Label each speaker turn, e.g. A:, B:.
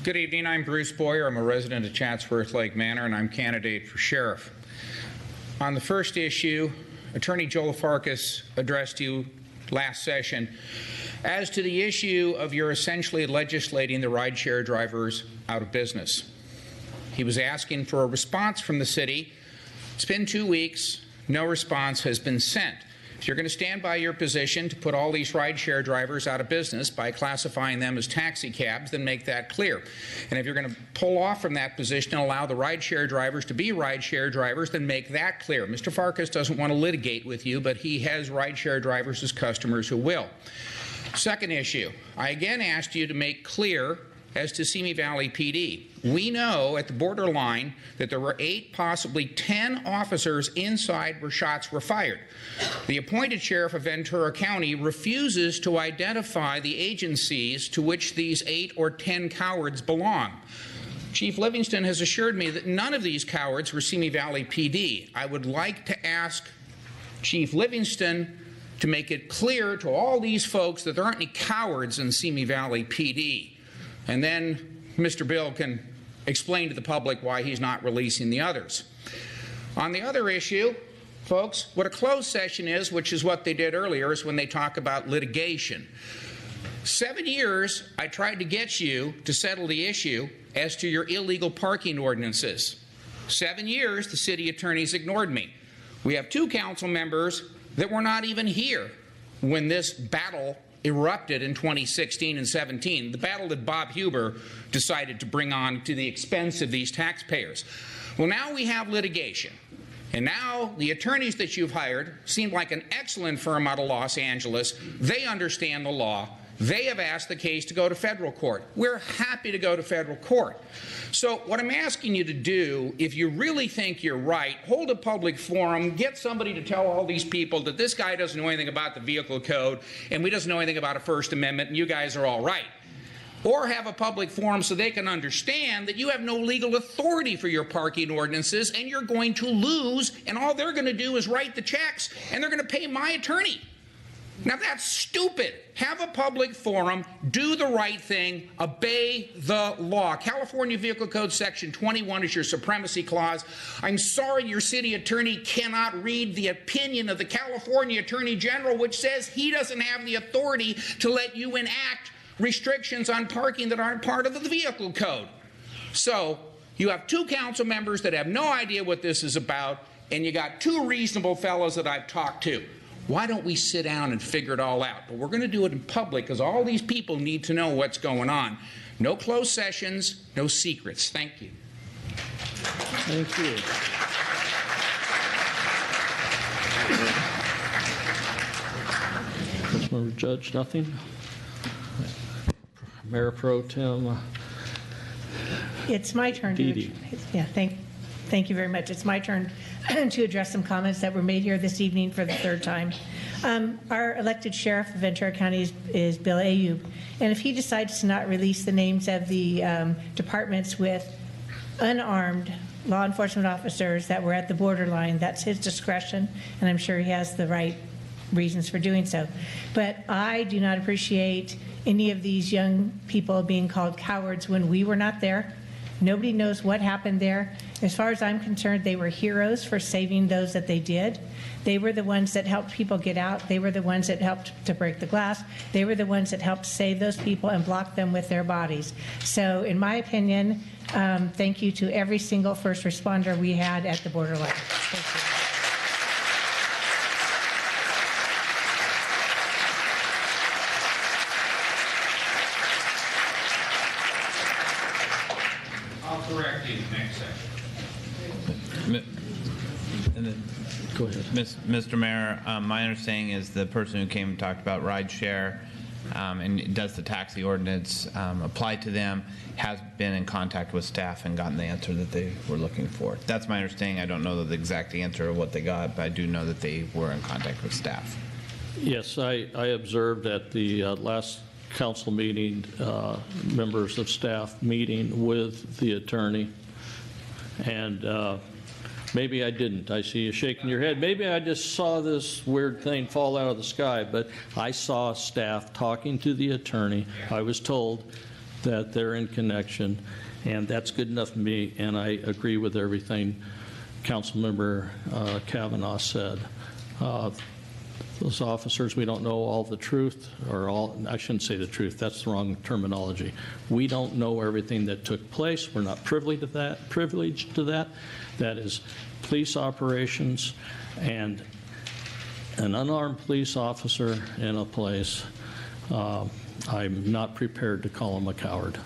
A: Good evening. I'm Bruce Boyer. I'm a resident of Chatsworth Lake Manor, and I'm candidate for sheriff. On the first issue, Attorney Joe Farkas addressed you last session as to the issue of your essentially legislating the rideshare drivers out of business. He was asking for a response from the city. It's been 2 weeks. No response has been sent. If you're going to stand by your position to put all these rideshare drivers out of business by classifying them as taxi cabs, then make that clear. And if you're going to pull off from that position and allow the rideshare drivers to be rideshare drivers, then make that clear. Mr. Farkas doesn't want to litigate with you, but he has rideshare drivers as customers who will. Second issue, I again asked you to make clear as to Simi Valley PD. We know at the borderline that there were 8, possibly 10 officers inside where shots were fired. The appointed sheriff of Ventura County refuses to identify the agencies to which these 8 or 10 cowards belong. Chief Livingston has assured me that none of these cowards were Simi Valley PD. I would like to ask Chief Livingston to make it clear to all these folks that there aren't any cowards in Simi Valley PD. And then Mr. Bill can explain to the public why he's not releasing the others. On the other issue, folks, what a closed session is, which is what they did earlier, is when they talk about litigation. 7 years I tried to get you to settle the issue as to your illegal parking ordinances. 7 years the city attorneys ignored me. We have 2 council members that were not even here when this battle erupted in 2016 and 17, the battle that Bob Huber decided to bring on to the expense of these taxpayers. Well, now we have litigation. And now the attorneys that you've hired seem like an excellent firm out of Los Angeles. They understand the law. They have asked the case to go to federal court. We're happy to go to federal court. So what I'm asking you to do, if you really think you're right, hold a public forum, get somebody to tell all these people that this guy doesn't know anything about the vehicle code and we doesn't know anything about a First Amendment and you guys are all right. Or have a public forum so they can understand that you have no legal authority for your parking ordinances and you're going to lose, and all they're going to do is write the checks and they're going to pay my attorney. Now that's stupid. Have a public forum, do the right thing, obey the law. California Vehicle Code Section 21 is your supremacy clause. I'm sorry your city attorney cannot read the opinion of the California Attorney General, which says he doesn't have the authority to let you enact restrictions on parking that aren't part of the vehicle code. So you have 2 council members that have no idea what this is about, and you got 2 reasonable fellows that I've talked to. Why don't we sit down and figure it all out? But we're going to do it in public because all these people need to know what's going on. No closed sessions, no secrets. Thank you.
B: Thank you. Councilmember Judge, nothing? Mayor Pro Tem.
C: It's my turn. Yeah, thank you very much. It's my turn to address some comments that were made here this evening for the 3rd time. Our elected sheriff of Ventura County is Bill Ayub, and if he decides to not release the names of the departments with unarmed law enforcement officers that were at the borderline, that's his discretion, and I'm sure he has the right reasons for doing so. But I do not appreciate any of these young people being called cowards when we were not there. Nobody knows what happened there. As far as I'm concerned, they were heroes for saving those that they did. They were the ones that helped people get out. They were the ones that helped to break the glass. They were the ones that helped save those people and block them with their bodies. So in my opinion, thank you to every single first responder we had at the borderline. Thank you.
A: Correct you next session.
D: And then,
B: go ahead.
D: Mr. Mayor, my understanding is the person who came and talked about rideshare and does the taxi ordinance apply to them has been in contact with staff and gotten the answer that they were looking for. That's my understanding. I don't know the exact answer of what they got, but I do know that they were in contact with staff.
B: Yes, I observed at the last council meeting, members of staff meeting with the attorney, and maybe I didn't. I see you shaking your head. Maybe I just saw this weird thing fall out of the sky, but I saw staff talking to the attorney. I was told that they're in connection, and that's good enough for me, and I agree with everything Councilmember Kavanaugh said. Those officers, we don't know all the truth, or all, I shouldn't say the truth, that's the wrong terminology. We don't know everything that took place. We're not privileged to that. That is police operations, and an unarmed police officer in a place, I'm not prepared to call him a coward.